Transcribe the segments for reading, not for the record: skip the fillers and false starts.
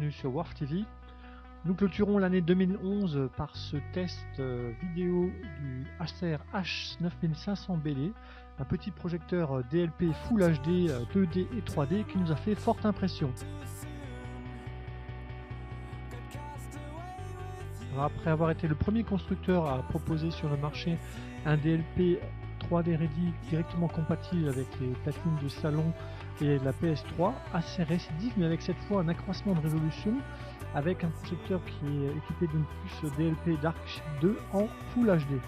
bienvenue sur WARF TV. Nous clôturons l'année 2011 par ce test vidéo du Acer H9500BD, un petit projecteur DLP Full HD 2D et 3D qui nous a fait forte impression. Alors, après avoir été le premier constructeur à proposer sur le marché un DLP 3D Ready directement compatible avec les platines de salon et la PS3, Acer récidive mais avec cette fois un accroissement de résolution avec un projecteur qui est équipé d'une puce DLP Dark 2 en Full HD.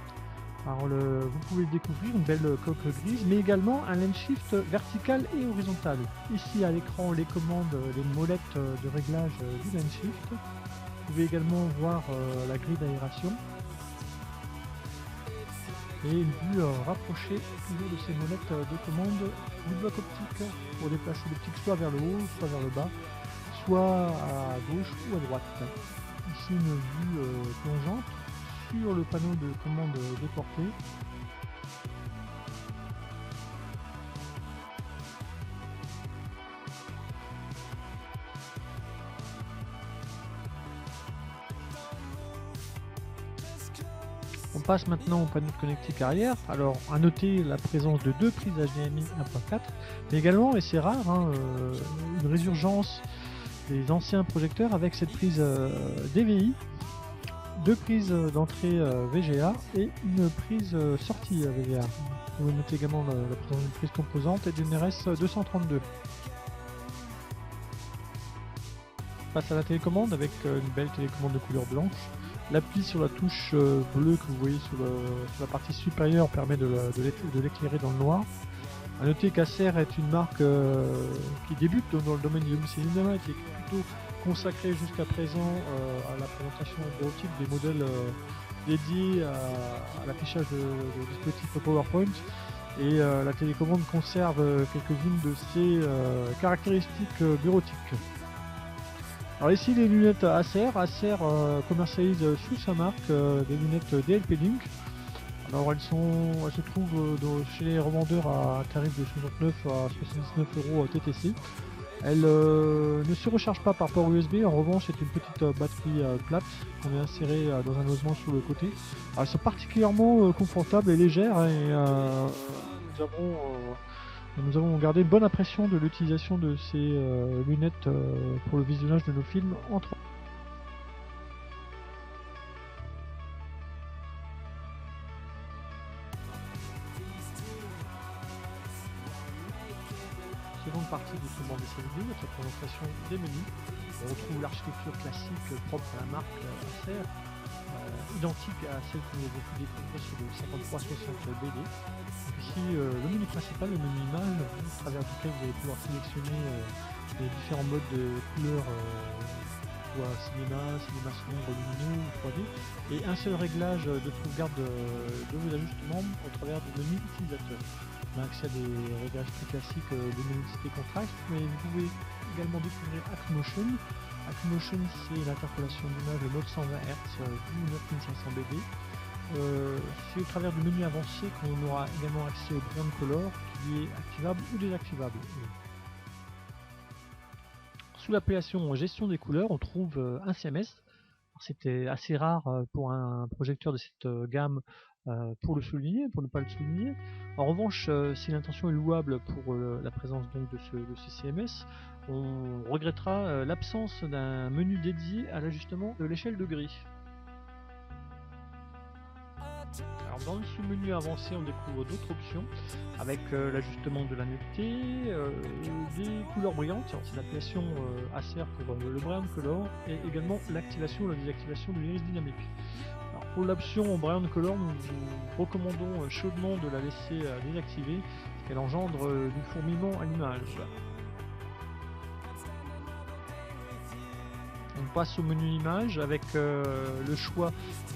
Alors vous pouvez découvrir une belle coque grise mais également un lens shift vertical et horizontal. Ici à l'écran les commandes, les molettes de réglage du lens shift. Vous pouvez également voir la grille d'aération et une vue rapprochée toujours de ces molettes de commande du bloc optique pour déplacer l'optique soit vers le haut, soit vers le bas, soit à gauche ou à droite. Ici une vue plongeante sur le panneau de commande déporté. On passe maintenant au panneau de connectique arrière. Alors à noter la présence de deux prises HDMI 1.4, mais également, et c'est rare, une résurgence des anciens projecteurs avec cette prise DVI, deux prises d'entrée VGA et une prise sortie VGA. Vous pouvez noter également la présence d'une prise composante et d'une RS232. Passe à la télécommande avec une belle télécommande de couleur blanche. L'appli sur la touche bleue que vous voyez sur la partie supérieure permet de l'éclairer dans le noir. A noter qu'Acer est une marque qui débute dans le domaine du home cinéma et qui est plutôt consacrée jusqu'à présent à la présentation bureautique des modèles dédiés à l'affichage de dispositifs PowerPoint. Et la télécommande conserve quelques-unes de ses caractéristiques bureautiques. Alors ici les lunettes Acer commercialise sous sa marque des lunettes DLP Link. Alors elles se trouvent chez les revendeurs à un tarif de 69 à 79 € TTC. Elles ne se rechargent pas par port USB, en revanche c'est une petite batterie plate qu'on vient insérer dans un osement sur le côté. Alors, elles sont particulièrement confortables et légères et nous avons gardé une bonne impression de l'utilisation de ces lunettes pour le visionnage de nos films en 3D. Seconde partie de ce banc d'essai vidéo, notre présentation des menus. On retrouve l'architecture classique propre à la marque Acer, identique à celle que nous avons pu découvrir sur le 5360 BD. Donc ici le menu principal, le menu image, à travers duquel vous allez pouvoir sélectionner les différents modes de couleurs, soit cinéma sombre, lumineux ou 3D, et un seul réglage de sauvegarde de vos ajustements au travers du menu utilisateur. On a accès à des réglages plus classiques de luminosité contraste, mais vous pouvez également découvrir ActMotion. ActMotion, c'est l'interpolation d'image de mode 120 Hz du 9500 BD. C'est au travers du menu avancé qu'on aura également accès au Brand Color qui est activable ou désactivable. Sous l'appellation gestion des couleurs, on trouve un CMS. C'était assez rare pour un projecteur de cette gamme pour le souligner, pour ne pas le souligner. En revanche, si l'intention est louable pour la présence donc de ce CMS, on regrettera l'absence d'un menu dédié à l'ajustement de l'échelle de gris. Alors dans le sous-menu avancé, on découvre d'autres options avec l'ajustement de la netteté, des couleurs brillantes, c'est l'appellation Acer pour le Brand Color, et également l'activation ou la désactivation de l'iris dynamique. Alors pour l'option Brand Color, nous vous recommandons chaudement de la laisser désactiver, parce qu'elle engendre du fourmillement à l'image. On passe au menu image avec le choix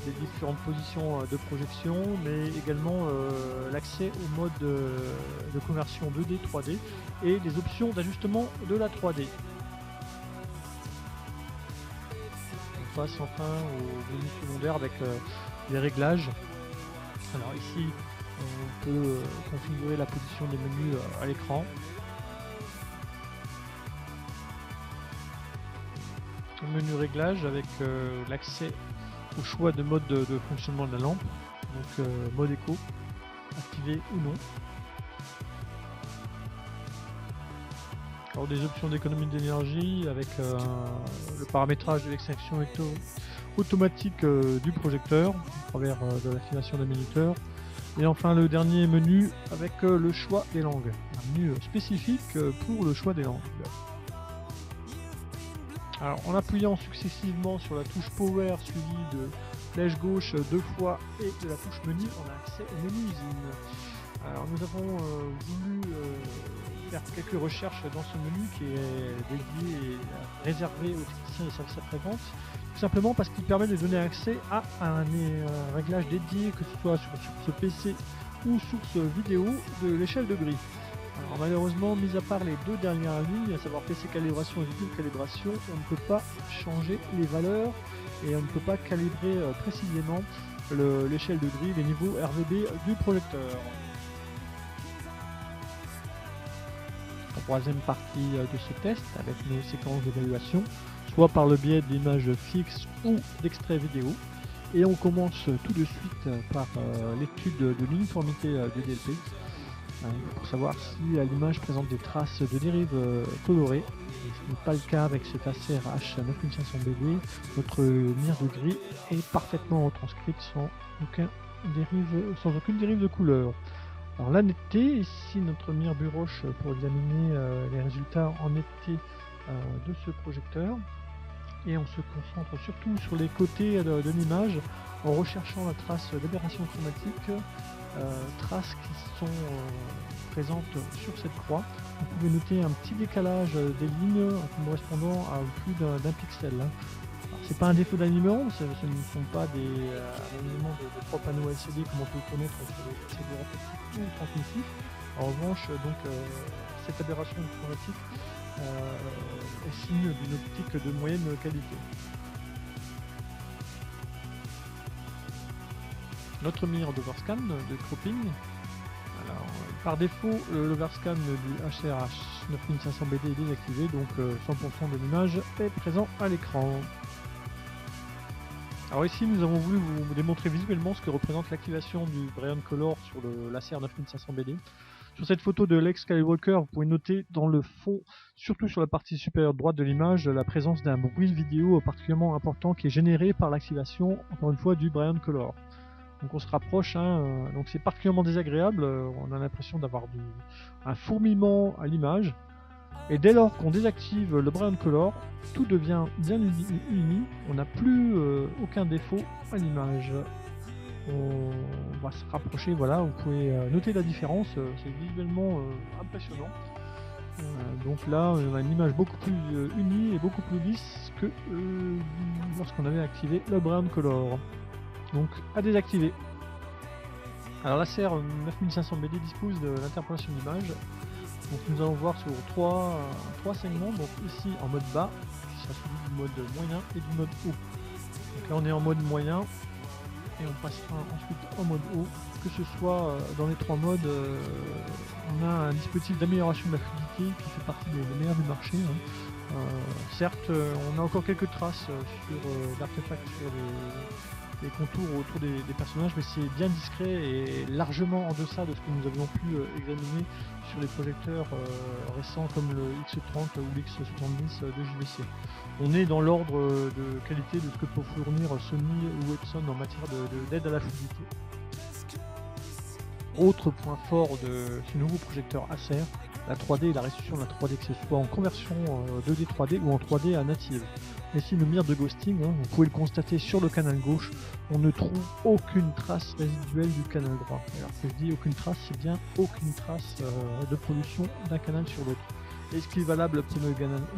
des différentes positions de projection, mais également l'accès au mode de conversion 2D, 3D et les options d'ajustement de la 3D. On passe enfin au menu secondaire avec les réglages. Alors ici, on peut configurer la position des menus à l'écran. un menu réglage avec l'accès au choix de mode de fonctionnement de la lampe, donc mode éco, activé ou non. Alors des options d'économie d'énergie avec le paramétrage de l'extinction automatique du projecteur à travers de l'activation d'un minuteur. Et enfin le dernier menu avec le choix des langues, un menu spécifique pour le choix des langues. Alors en appuyant successivement sur la touche Power suivie de flèche gauche 2 fois et de la touche menu, on a accès au menu usine. Alors nous avons voulu faire quelques recherches dans ce menu qui est dédié et réservé aux techniciens et services après-vente, tout simplement parce qu'il permet de donner accès à un réglage dédié, que ce soit sur ce PC ou source vidéo, de l'échelle de gris. Alors malheureusement, mis à part les deux dernières lignes, à savoir PC calibration et vidéo calibration, on ne peut pas changer les valeurs et on ne peut pas calibrer précisément l'échelle de gris, les niveaux RGB du projecteur. Troisième partie de ce test avec nos séquences d'évaluation, soit par le biais d'images fixes ou d'extraits vidéo. Et on commence tout de suite par l'étude de l'uniformité du DLP, pour savoir si l'image présente des traces de dérive colorées. Ce n'est pas le cas avec cet Acer H9500BD. Notre mire de gris est parfaitement retranscrite sans aucune dérive de couleur. Alors la netteté, ici notre mire Buroche pour examiner les résultats en netteté de ce projecteur. Et on se concentre surtout sur les côtés de l'image en recherchant la trace d'aberration chromatique, traces qui sont présentes sur cette croix. Vous pouvez noter un petit décalage des lignes correspondant à plus d'un pixel. C'est pas un défaut d'alignement, ce ne sont pas des alignements de 3 panneaux LCD comme on peut le connaître sur les LCD répétitifs ou transmissifs. En revanche, donc, cette aberration chromatique est signe d'une optique de moyenne qualité. Notre mire d'overscan de cropping. Alors, par défaut, l'overscan du HRH 9500BD est désactivé, donc 100% de l'image est présent à l'écran. Alors ici, nous avons voulu vous démontrer visuellement ce que représente l'activation du Brion Color sur l'Acer 9500BD. Sur cette photo de Lex Skywalker, vous pouvez noter dans le fond, surtout sur la partie supérieure droite de l'image, la présence d'un bruit vidéo particulièrement important qui est généré par l'activation, encore une fois, du Brion Color. Donc on se rapproche, donc c'est particulièrement désagréable, on a l'impression d'avoir un fourmillement à l'image. Et dès lors qu'on désactive le Brion Color, tout devient bien uni, on n'a plus aucun défaut à l'image. On va se rapprocher, voilà, vous pouvez noter la différence, c'est visuellement impressionnant. Donc là, on a une image beaucoup plus unie et beaucoup plus lisse que lorsqu'on avait activé le Brion Color. Donc à désactiver. Alors l'Acer 9500BD dispose de l'interpolation d'image. Donc nous allons voir sur trois segments, donc ici en mode bas, qui sera suivi du mode moyen et du mode haut. Donc là on est en mode moyen et on passera ensuite en mode haut. Que ce soit dans les trois modes, on a un dispositif d'amélioration de la fluidité qui fait partie des meilleurs du marché. Certes, on a encore quelques traces sur d'artefacts sur les contours autour des personnages, mais c'est bien discret et largement en deçà de ce que nous avions pu examiner sur les projecteurs récents comme le X30 ou l'X70 de JVC. On est dans l'ordre de qualité de ce que peut fournir Sony ou Epson en matière d'aide à la fluidité. Autre point fort de ce nouveau projecteur Acer, la 3D et la restitution de la 3D, que ce soit en conversion 2D 3D ou en 3D à native. Ici le mire de ghosting, vous pouvez le constater sur le canal gauche, on ne trouve aucune trace résiduelle du canal droit. Alors que je dis aucune trace, c'est bien aucune trace de pollution d'un canal sur l'autre. Et ce qui est valable pour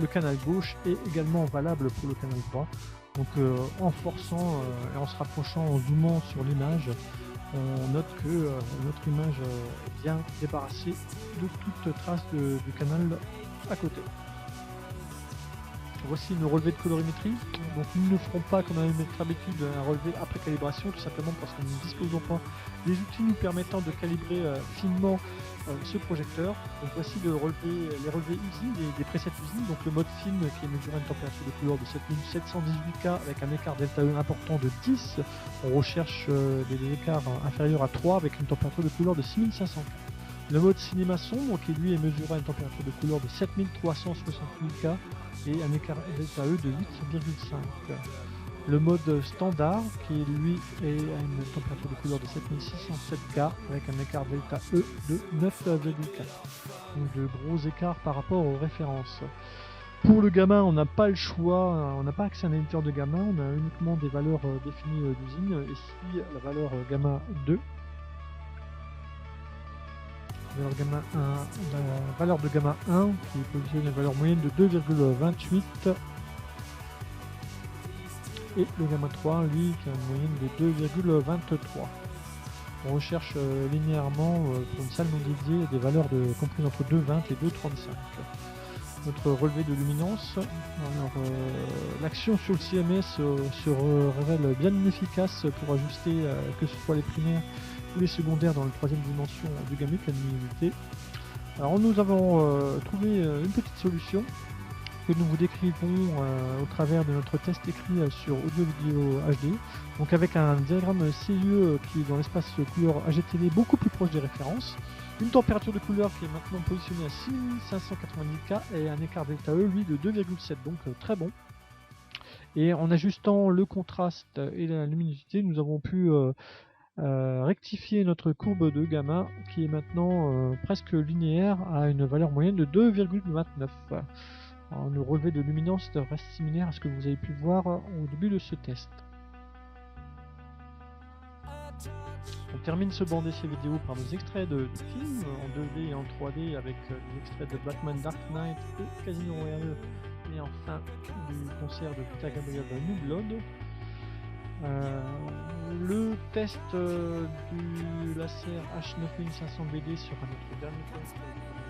le canal gauche est également valable pour le canal droit. Donc en forçant et en se rapprochant, en zoomant sur l'image, on note que notre image est bien débarrassée de toute trace du canal à côté. Voici nos relevés de colorimétrie. Donc nous ne ferons pas comme à notre habitude un relevé après calibration, tout simplement parce que nous ne disposons pas des outils nous permettant de calibrer finement ce projecteur. Donc voici les relevés usine, des presets usine. Donc le mode film qui est mesuré à une température de couleur de 7718K avec un écart delta E important de 10. On recherche des écarts inférieurs à 3 avec une température de couleur de 6500K. Le mode cinéma sombre qui lui est mesuré à une température de couleur de 7360K et un écart delta E de 8,5. Le mode standard qui lui est à une température de couleur de 7607K avec un écart delta E de 9,4. Donc de gros écarts par rapport aux références. Pour le gamma, on n'a pas le choix, on n'a pas accès à un éditeur de gamma, on a uniquement des valeurs définies d'usine. Ici la valeur gamma 2. La valeur de gamma 1 qui positionne une valeur moyenne de 2,28 et le gamma 3 lui qui a une moyenne de 2,23. On recherche linéairement pour une salle non dédiée des valeurs comprises entre 2,20 et 2,35. Notre relevé de luminance, l'action sur le CMS se révèle bien inefficace pour ajuster que ce soit les primaires ou les secondaires dans la troisième dimension du gamut, la luminosité. Alors nous avons trouvé une petite solution que nous vous décrivons au travers de notre test écrit sur Audio Vidéo HD, donc avec un diagramme CIE qui est dans l'espace couleur HDTV beaucoup plus proche des références, une température de couleur qui est maintenant positionnée à 6590K et un écart delta E lui de 2,7, donc très bon. Et en ajustant le contraste et la luminosité, nous avons pu rectifier notre courbe de gamma qui est maintenant presque linéaire à une valeur moyenne de 2,29. Le relevé de luminance reste similaire à ce que vous avez pu voir au début de ce test. On termine ce banc d'essai vidéo par des extraits de films en 2D et en 3D avec des extraits de Batman Dark Knight et Casino Royale et enfin du concert de Peter Gabriel New Blood. Le test du laser H9500BD sera notre dernier test en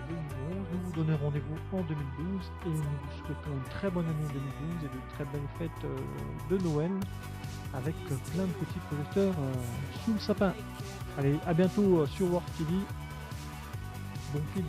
2011. Nous vous donnons rendez-vous en 2012 et nous vous souhaitons une très bonne année 2012 et de très belles fêtes de Noël avec plein de petits projecteurs sous le sapin. Allez, à bientôt sur World TV. Bon film.